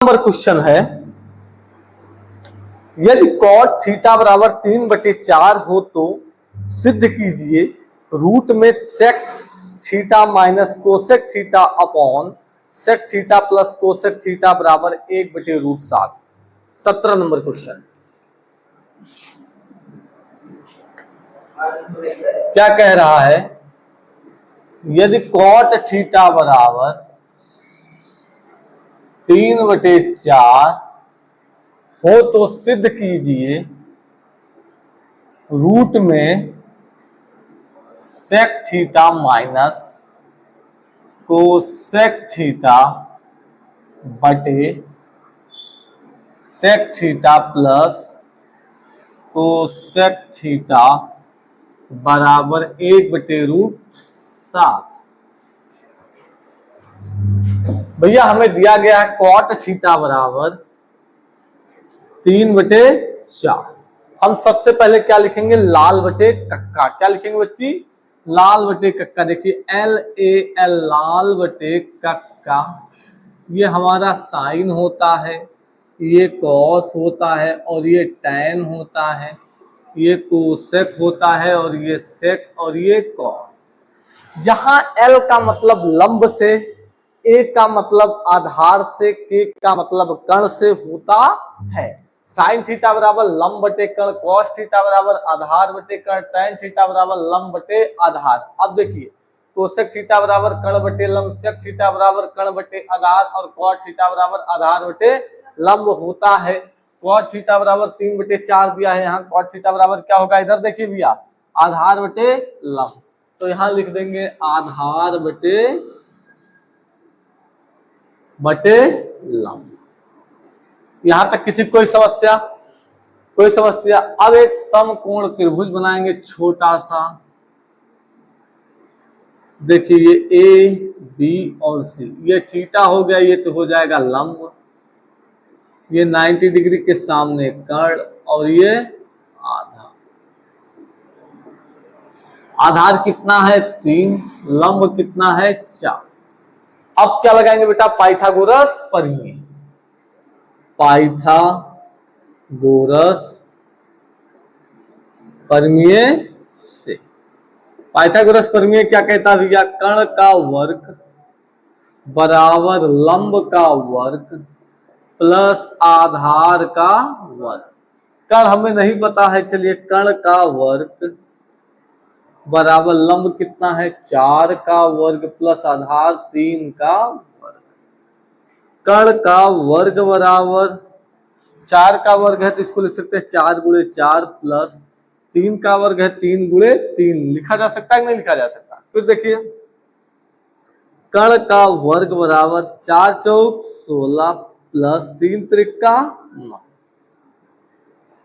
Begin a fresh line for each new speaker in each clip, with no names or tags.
Number question है, यदि cot theta बराबर 3/4 हो तो सिद्ध कीजिए रूट में sec theta minus cosec theta upon sec theta plus cosec theta बराबर 1/√7। 17 नंबर क्वेश्चन क्या कह रहा है, यदि cot थीटा बराबर 3/4 हो तो सिद्ध कीजिए रूट में sec theta minus cosec theta बटे sec theta plus cosec theta बराबर 1/√7। भैया हमें दिया गया है कॉट थीटा बराबर 3/4। हम सबसे पहले क्या लिखेंगे, लाल बटे कक्का। क्या लिखेंगे बच्ची, लाल बटे कक्का। देखिए LAL लाल बटे कक्का, ये हमारा साइन होता है, ये कॉस होता है और ये टैन होता है, ये कोसेक होता है और ये सेक और ये कॉस। जहां L का मतलब लंब से, A का मतलब आधार से, K का मतलब कर्ण से होता है। साइन थीटा बराबर लंब बटे कर्ण, कॉस थीटा बराबर आधार बटे कर्ण, टैन थीटा बराबर लंब बटे आधार। अब देखिए कोसेक थीटा बराबर कर्ण बटे लंब, सेक थीटा बराबर कर्ण बटे आधार और कॉट थीटा बराबर आधार बटे लंब होता है। कॉट थीटा बराबर 3/4 दिया है, यहाँ कॉट थीटा बराबर क्या होगा, इधर देखिए भैया आधार बटे लंब, तो यहाँ लिख देंगे आधार बटे लंब। यहां तक किसी कोई समस्या? कोई समस्या? अब एक समकोण त्रिभुज बनाएंगे छोटा सा। देखिए ये ए बी और सी, ये थीटा हो गया, ये तो हो जाएगा लंब, ये 90 डिग्री के सामने कर्ण और ये आधार। आधार कितना है 3, लंब कितना है 4। अब क्या लगाएंगे बेटा, पाइथागोरस प्रमेय। पाइथागोरस प्रमेय से, पाइथागोरस प्रमेय क्या कहता है भैया, कर्ण का वर्ग बराबर लंब का वर्ग प्लस आधार का वर्ग। कर्ण हमें नहीं पता है, चलिए कर्ण का वर्ग बराबर लंब कितना है 4 का वर्ग प्लस आधार 3 का वर्ग। कर्ण का वर्ग बराबर 4 का वर्ग है तो इसको लिख सकते हैं 4 गुणे 4 प्लस 3 का वर्ग है 3 गुणे 3। लिखा जा सकता है कि नहीं लिखा जा सकता? फिर देखिए कर्ण का वर्ग बराबर 4 चौक 16 प्लस 3 त्रिका 9।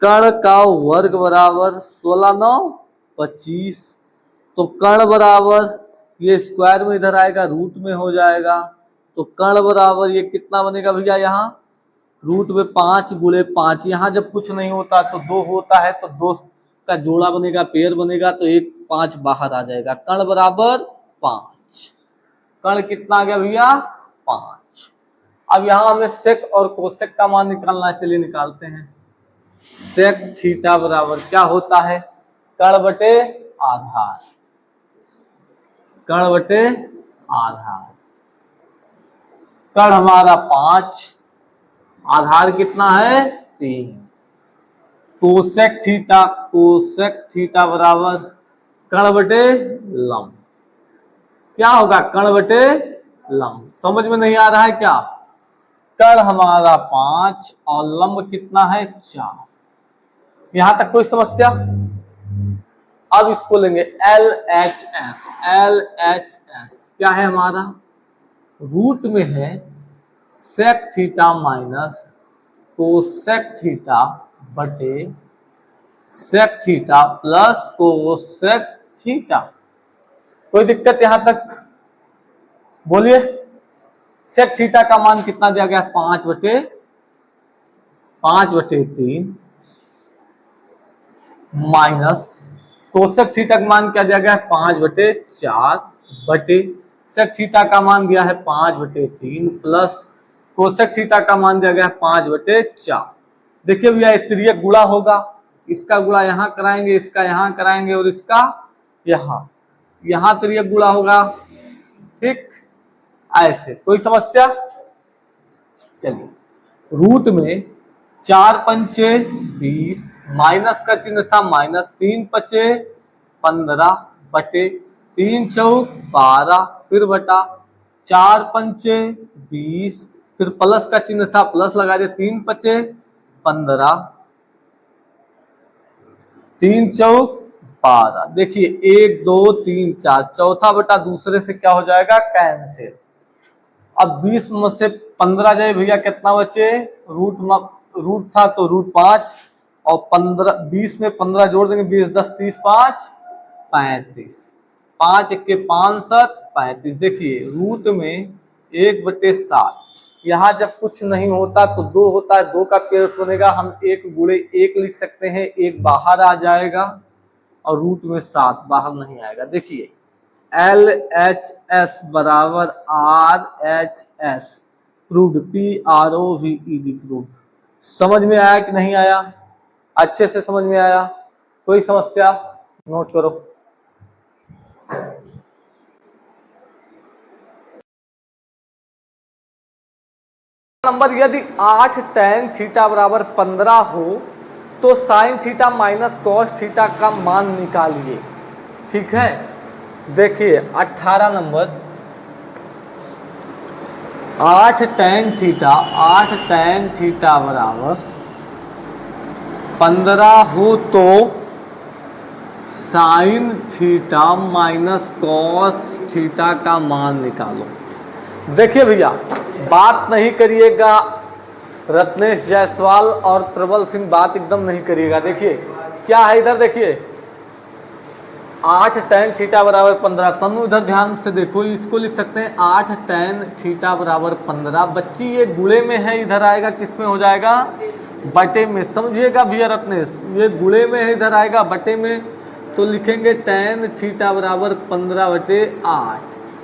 कर्ण का वर्ग बराबर 16 9 25, तो कर्ण बराबर ये स्क्वायर में इधर आएगा, रूट में हो जाएगा, तो कर्ण बराबर ये कितना बनेगा भैया, यहाँ रूट में 5 गुणे 5। यहाँ जब कुछ नहीं होता तो 2 होता है, तो 2 का जोड़ा बनेगा, पेयर बनेगा, तो 1 5 बाहर आ जाएगा। कर्ण बराबर 5। कर्ण कितना आ गया भैया 5। अब यहाँ हमें सेक और कोसेक का मान निकालना है, चलिए निकालते हैं। सेक थीटा बराबर क्या होता है, कर्ण बटे आधार, कर्ण बटे आधार। कर्ण हमारा 5, आधार कितना है 3। कोसेक थीटा बराबर कर्ण बटे लंब। क्या होगा, कर्ण बटे लंब। समझ में नहीं आ रहा है क्या? कर्ण हमारा 5 और लंब कितना है 4। यहां तक कोई समस्या? अब इसको लेंगे LHS। LHS क्या है हमारा, रूट में है sec theta minus cosec theta बटे sec theta plus cosec theta. कोई दिक्कत यहां तक? बोलिए। सेक थीटा का मान कितना दिया गया, 5/3 माइनस कोसेक थीटा का मान क्या दिया गया है 5/4 बटे सेक थीटा का मान दिया है 5/3 प्लस कोसेक थीटा का मान दिया गया है 5/4। देखिए भैया ये तिर्यक गुणा होगा, इसका गुणा यहाँ कराएंगे, इसका यहाँ कराएंगे और इसका यहाँ तिर्यक गुणा होगा। ठीक, ऐसे कोई समस्या? चलिए, रूट में 4×5 = 20, माइनस का चिन्ह था माइनस, 3×5 = 15 / 3 × 4 = 12, फिर बटा 4×5 = 20, फिर प्लस का चिन्ह था प्लस लगा दिया, 3×5 = 15, 3 × 4 = 12। देखिए 1 2 3 4, चौथा बटा दूसरे से क्या हो जाएगा? कैंसिल। अब 20 में से 15 जाए भैया, कितना बचे? रूट था तो √5 और 15, 20 में 15 जोड़ देंगे, 20 10 30 5 35, 5 × 1 = 5 7 35। देखिए रूट में 1/7, यहाँ जब कुछ नहीं होता तो 2 होता है, 2 का पेड़ बनेगा, हम 1 × 1 लिख सकते हैं, 1 बाहर आ जाएगा और रूट में 7 बाहर नहीं आएगा। देखिए LHS = RHS, proved, PROVED, proved. समझ में आया कि नहीं आया? अच्छे से समझ में आया? कोई समस्या? नोट करो। नंबर, यदि 8 tan थीटा = 15 हो तो sin theta minus cos theta का मान निकालिए। ठीक है, देखिए 18 नंबर, 8 tan थीटा = 15 हो तो sin theta minus cos theta का मान निकालो। देखिए भैया, बात नहीं करिएगा रत्नेश जायसवाल और प्रबल सिंह, बात एकदम नहीं करिएगा। देखिए क्या है इधर, देखिए 8 tan थीटा = 15। तनु इधर ध्यान से देखो, इसको लिख सकते हैं 8 tan थीटा = 15। बच्ची ये गुणे में है, इधर आएगा किस में हो जाएगा? बटे में। समझिएगा भैया रत्नेश, ये गुणे में है, इधर आएगा बटे में, तो लिखेंगे tan थीटा = 15/8।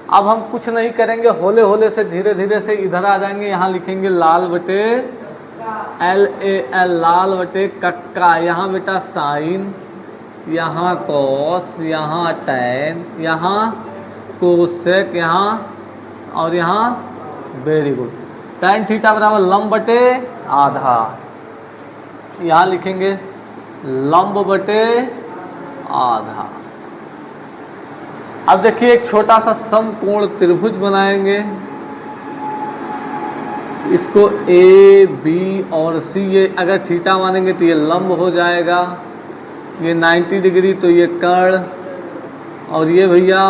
अब हम कुछ नहीं करेंगे, होले होले से धीरे धीरे से इधर आ जाएंगे, यहाँ लिखेंगे लाल बटे LAL, लाल बटे कक्का, यहाँ बेटा साइन, यहाँ कॉस, यहाँ टैन, यहाँ कोसेक, यहाँ और यहाँ, वेरी गुड, tan थीटा = लंब बटे आधार, यहाँ लिखेंगे लंब बटे आधार। अब देखिए एक छोटा सा समकोण त्रिभुज बनाएंगे, इसको A B और C, ये अगर थीटा मानेंगे तो ये लंब हो जाएगा, ये 90 डिग्री तो ये कर्ण, और ये भैया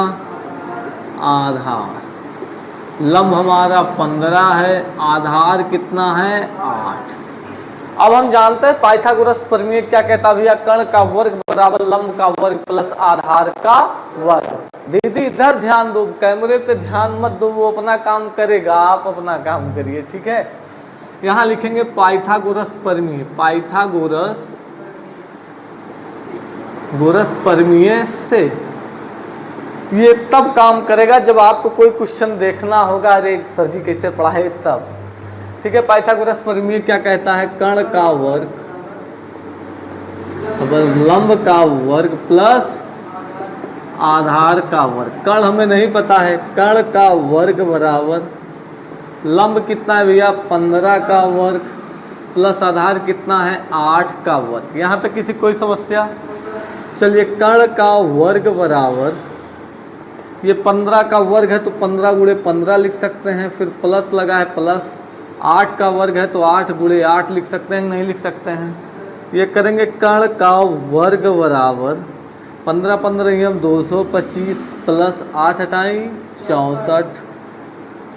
आधार। लंब हमारा 15 है, आधार कितना है? 8। अब हम जानते हैं पाइथागोरस प्रमेय क्या कहता है भैया? कर्ण का वर्ग बराबर लंब का वर्ग प्लस आधार का वर्ग। दीदी इधर ध्यान दो, कैमरे पे ध्यान मत दो, वो अपना काम करेगा, आप अपना काम करिए। ठीक है, यहाँ लिखेंगे पाइथागोरस प्रमेय, पाइथागोरस प्रमेय से ये तब काम करेगा जब आपको कोई क्वेश्चन देखना होगा, अरे सर जी कैसे पढ़ाए तब। ठीक है, पाइथागोरस प्रमेय क्या कहता है? कर्ण का वर्ग लंब का वर्ग प्लस आधार का वर्ग। कर्ण हमें नहीं पता है, कर्ण का वर्ग बराबर लंब कितना है भैया? 15 का वर्ग प्लस आधार कितना है? 8 का वर्ग। यहाँ तक किसी कोई समस्या? चलिए, कर्ण का वर्ग बराबर, ये 15 का वर्ग है तो 15 × 15 लिख सकते हैं, फिर प्लस लगा है प्लस, 8 का वर्ग है तो 8 × 8 लिख सकते हैं, नहीं लिख सकते हैं। ये करेंगे कर्ण का वर्ग बराबर 15 15 225 प्लस 8 हटाई 64,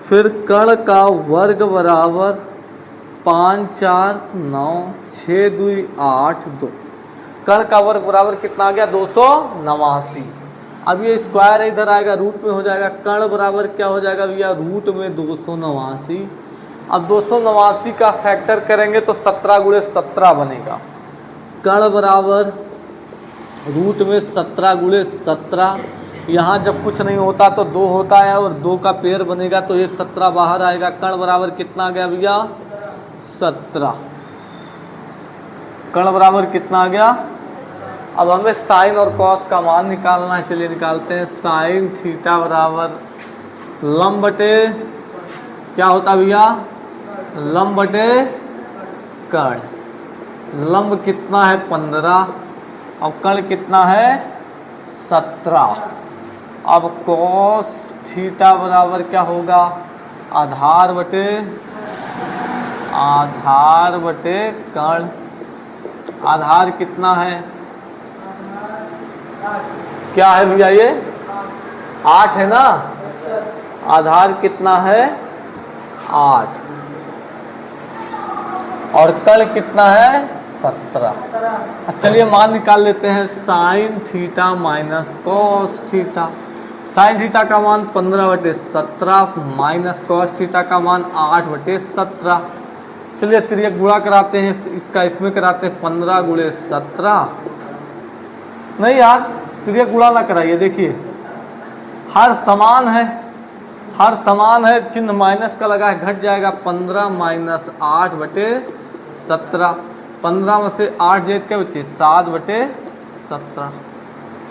फिर कर्ण का वर्ग बराबर 5 4 9 6 2 8 2। कर्ण का वर्ग बराबर कितना आ गया? 289। अब ये स्क्वायर इधर आएगा, रूट में हो जाएगा, कर्ण बराबर क्या हो जाएगा भैया? रूट में 289। अब 289 का फैक्टर करेंगे तो 17 × 17 बनेगा। कर्ण बराबर रूट में 17 × 17, यहाँ जब कुछ नहीं होता तो 2 होता है और 2 का पेयर बनेगा तो एक 17 बाहर आएगा। कर्ण बराबर कितना आ गया भैया? 17। कर्ण बराबर कितना आ गया? अब हमें साइन और कॉस का मान निकालना है। चलिए निकालते हैं। साइन थीटा बराबर लंब बटे क्या होता भैया? लंब बटे कर्ण। लंब कितना है? 15 और कर्ण कितना है? 17। अब कॉस थीटा बराबर क्या होगा? आधार बटे कर्ण। आधार कितना है? क्या है भैया? ये 8 है ना? आधार कितना है? 8 और कर्ण कितना है? 17। चलिए मान निकाल लेते हैं। Sine theta minus cos theta. Sine theta का मान 15/17 माइनस कॉस थीटा का मान 8/17। चलिए तिर्यक गुणा कराते हैं। इसका इसमें कराते हैं। 15 × 17। नहीं यार, तिर्यक गुणा ना कराइए। देखिए हर समान है, हर समान है, चिन्ह माइनस का लगा है, घट जाएगा। 15 - 8/17। 15 में से 8 जेत के बच्चे 7/17।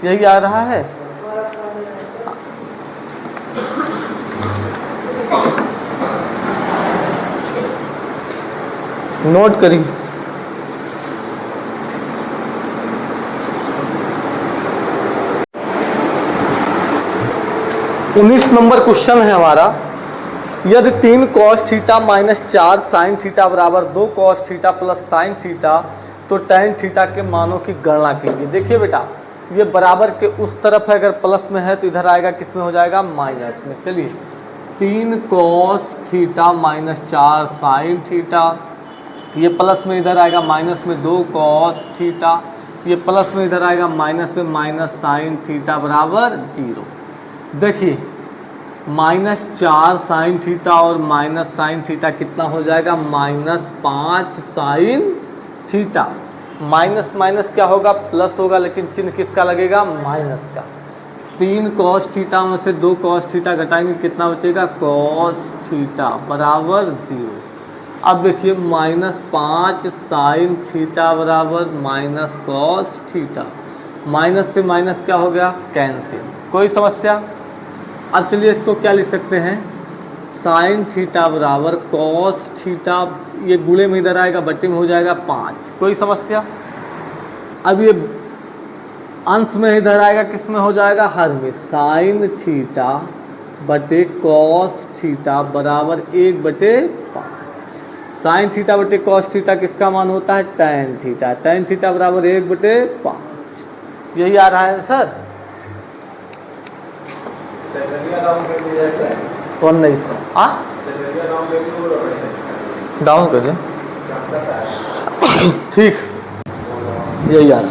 यही आ रहा है। नोट करिए। 19 नंबर क्वेश्चन है हमारा। यदि 3 cos theta minus 4 sine theta बराबर 2 cos theta plus sine theta तो tan थीटा के मानों की गणना कीजिए। देखिए बेटा, ये बराबर के उस तरफ है, अगर प्लस में है तो इधर आएगा किस में हो जाएगा? माइनस में। चलिए 3 cos theta minus 4 sine theta, ये प्लस में इधर आएगा माइनस में 2 cos थीटा, ये प्लस में इधर आएगा माइनस में माइनस साइन थीटा बराबर 0। देखिए -4 साइन थीटा और माइनस साइन थीटा कितना हो जाएगा? -5 साइन थीटा। माइनस माइनस क्या होगा? प्लस होगा, लेकिन चिन्ह किसका लगेगा? माइनस का। 3 cos थीटा में से 2 cos थीटा घटाएंगे, कितना बचेगा? cos थीटा बराबर 0। अब देखिए -5 साइन थीटा बराबर माइनस cos थीटा। माइनस से माइनस क्या हो गया? कैंसिल। कोई समस्या? अब चलिए इसको क्या लिख सकते हैं? साइन थीटा बराबर cos थीटा, ये गुणे में इधर आएगा, बट्टे में हो जाएगा 5। कोई समस्या? अब ये अंश में इधर आएगा, किस में हो जाएगा? हर में। साइन थीटा बटे cos थीटा बराबर 1/5। साइन थीटा बटे cos थीटा किसका मान होता है? tan theta. tan थीटा बराबर 1/5। यही आ रहा है आंसर। 19 डाउन करिए। ठीक, यही आ रहा।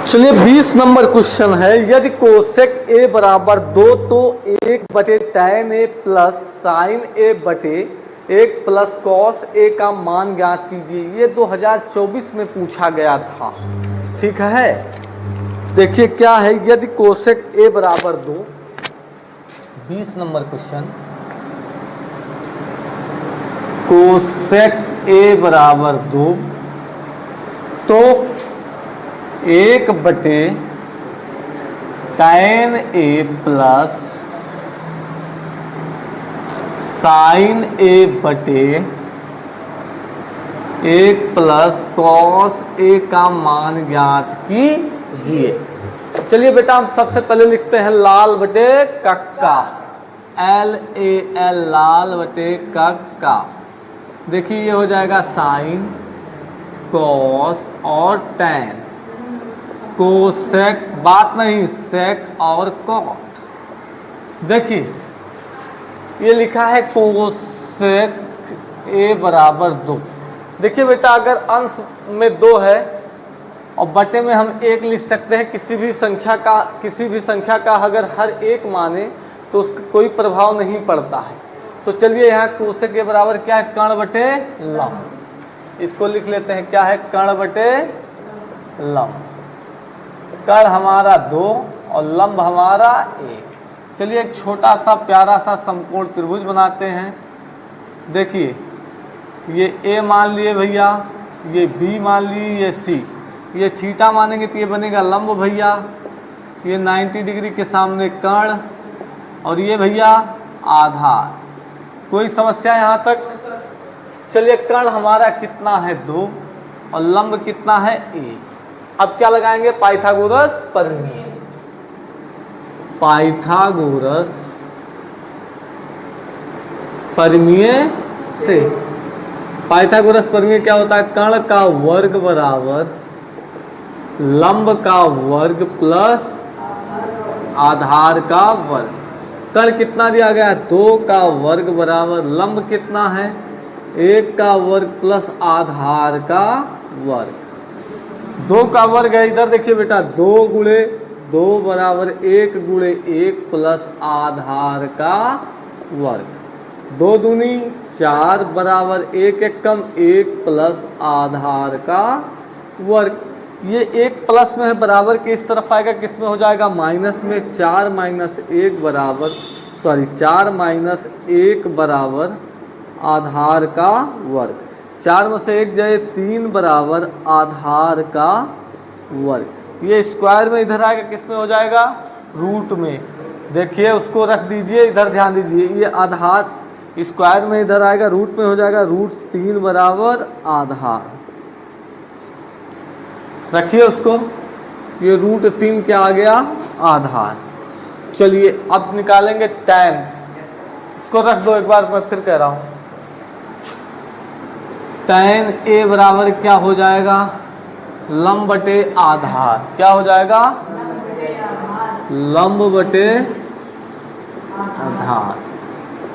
चलिए 20 नंबर क्वेश्चन है। यदि कोसेक a बराबर 2 तो 1/tan a plus sign a बटे 1 प्लस कॉस a का मान ज्ञात कीजिए। ये 2024 में पूछा गया था। ठीक है, देखिए क्या है। यदि कोसेक a बराबर 2, 20 नंबर क्वेश्चन, कोसेक a बराबर 2 तो 1/tan a plus sign a बटे 1 प्लस कॉस a का मान ज्ञात कीजिए। चलिए बेटा हम सबसे पहले लिखते हैं लाल बटे कक्का। LAL लाल बटे कक्का। देखिए ये हो जाएगा साइन, कॉस और टैन। कोसेक बात नहीं, सेक और कॉट। देखिए ये लिखा है कोसेक a बराबर 2। देखिए बेटा अगर अंश में 2 है और बटे में हम 1 लिख सकते हैं। किसी भी संख्या का अगर हर एक माने तो उसका कोई प्रभाव नहीं पड़ता है। तो चलिए यहाँ कोसेक के बराबर क्या है? कर्ण बटे लंब। इसको लिख लेते हैं, क्या है, कर्ण बटे लंब। कर्ण हमारा 2 और लंब हमारा 1। चलिए एक छोटा सा प्यारा सा समकोण त्रिभुज बनाते हैं। देखिए ये ए मान लिए भैया, ये बी मान लिए, ये सी, ये थीटा मानेंगे तो ये बनेगा लंब भैया, ये 90 डिग्री के सामने कर्ण, और ये भैया आधार। कोई समस्या यहाँ तक? चलिए कर्ण हमारा कितना है 2 और लंब कितना है 1। अब क्या लगाएंगे, पाइथागोरस प्रमेय। पाइथागोरस प्रमेय से, पाइथागोरस प्रमेय क्या होता है, कर्ण का वर्ग बराबर लंब का वर्ग प्लस आधार का वर्ग। कर्ण कितना दिया गया है, 2 का वर्ग बराबर लंब कितना है, 1 का वर्ग प्लस आधार का वर्ग। 2 का वर्ग है, इधर देखिए बेटा, 2 गुणे 2 बराबर 1 गुणे 1 प्लस आधार का वर्ग। 2 दूनी 4 बराबर 1 एकम 1 प्लस आधार का वर्ग। ये 1 प्लस में है, बराबर के इस तरफ आएगा, किस में हो जाएगा, माइनस में। 4 माइनस 1 बराबर 4 माइनस 1 बराबर आधार का वर्ग। 4 में से 1 जाए 3 बराबर आधार का वर्ग। ये स्क्वायर में इधर आएगा, किस में हो जाएगा, रूट में। देखिए उसको रख दीजिए, इधर ध्यान दीजिए, ये आधार स्क्वायर में इधर आएगा, रूट में हो जाएगा √3 बराबर आधार। रखिए उसको, ये √3 क्या आ गया, आधार। चलिए अब निकालेंगे tan। इसको रख दो एक बार, मैं फिर कह रहा हूँ। tan a बराबर क्या हो जाएगा, लंब बटे आधार। क्या हो जाएगा, लंब बटे आधार।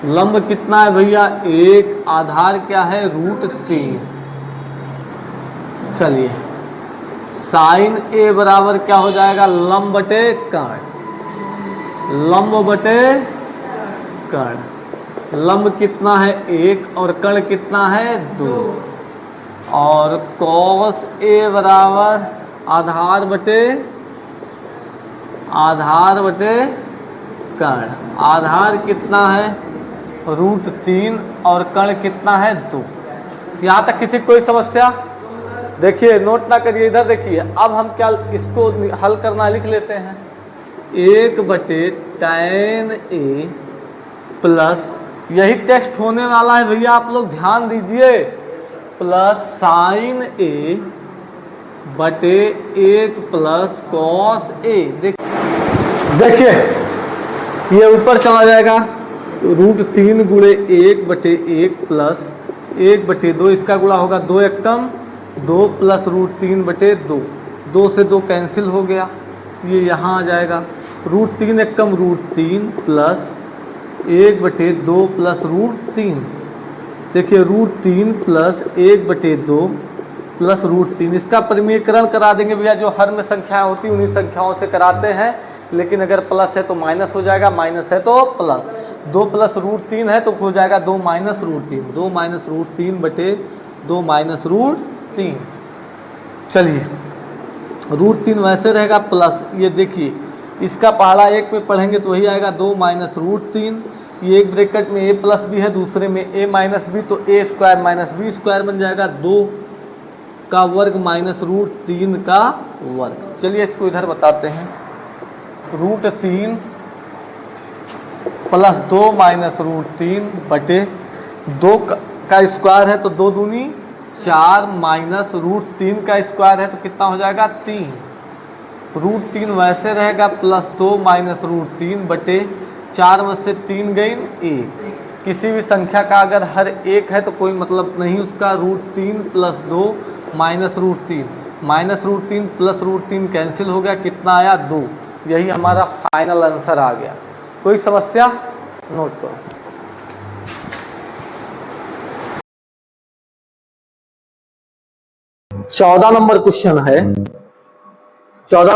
लंब कितना है भैया 1, आधार क्या है √3। चलिए साइन a बराबर क्या हो जाएगा, लंब बटे कर्ण। लंब बटे कर्ण, लंब कितना है 1 और कर्ण कितना है 2। और cos a बराबर आधार बटे कर्ण। आधार कितना है √3 और कर्ण कितना है 2। यहाँ तक किसी कोई समस्या? देखिए नोट ना करिए, इधर देखिए। अब हम क्या इसको हल करना लिख लेते हैं, 1 बटे tan a प्लस, यही टेस्ट होने वाला है भैया, आप लोग ध्यान दीजिए, प्लस साइन a बटे 1 प्लस cos a। देखिए ये ऊपर चला जाएगा, √3 गुणे 1 बटे 1 प्लस 1 बटे 2, इसका गुणा होगा 2 एकम 2 प्लस √3 बटे 2। 2 से 2 कैंसिल हो गया, ये यहाँ आ जाएगा। √3 एकम √3 प्लस 1 बटे 2 प्लस √3। देखिए √3 प्लस 1 बटे 2 प्लस √3, इसका परिमीकरण करा देंगे भैया। जो हर में संख्याएं होती उन्हीं संख्याओं से कराते हैं, लेकिन अगर प्लस है तो माइनस हो जाएगा, माइनस है तो प्लस। 2 प्लस √3 है तो हो जाएगा 2 माइनस √3, 2 माइनस √3 बटे 2 माइनस √3। चलिए √3 वैसे रहेगा प्लस, ये देखिए इसका पहाड़ा 1 में पढ़ेंगे तो वही आएगा 2 माइनस √3। ये एक ब्रैकेट में a प्लस b है, दूसरे में a माइनस b, तो a square minus b square बन जाएगा, 2 का वर्ग माइनस √3 का वर्ग। चलिए इसको इधर बताते हैं, √3 प्लस 2 माइनस √3 बटे 2 का स्क्वायर है तो 2 दूनी 4 माइनस √3 का स्क्वायर है तो कितना हो जाएगा 3। √3 वैसे रहेगा प्लस 2 माइनस √3 बटे 4 में से 3 गई 1। किसी भी संख्या का अगर हर एक है तो कोई मतलब नहीं उसका। √3 plus 2 minus √3, minus √3 plus √3 cancel हो गया, कितना आया 2। यही हमारा फाइनल आंसर आ गया। कोई समस्या? नोट करो। 14 नंबर क्वेश्चन है। 14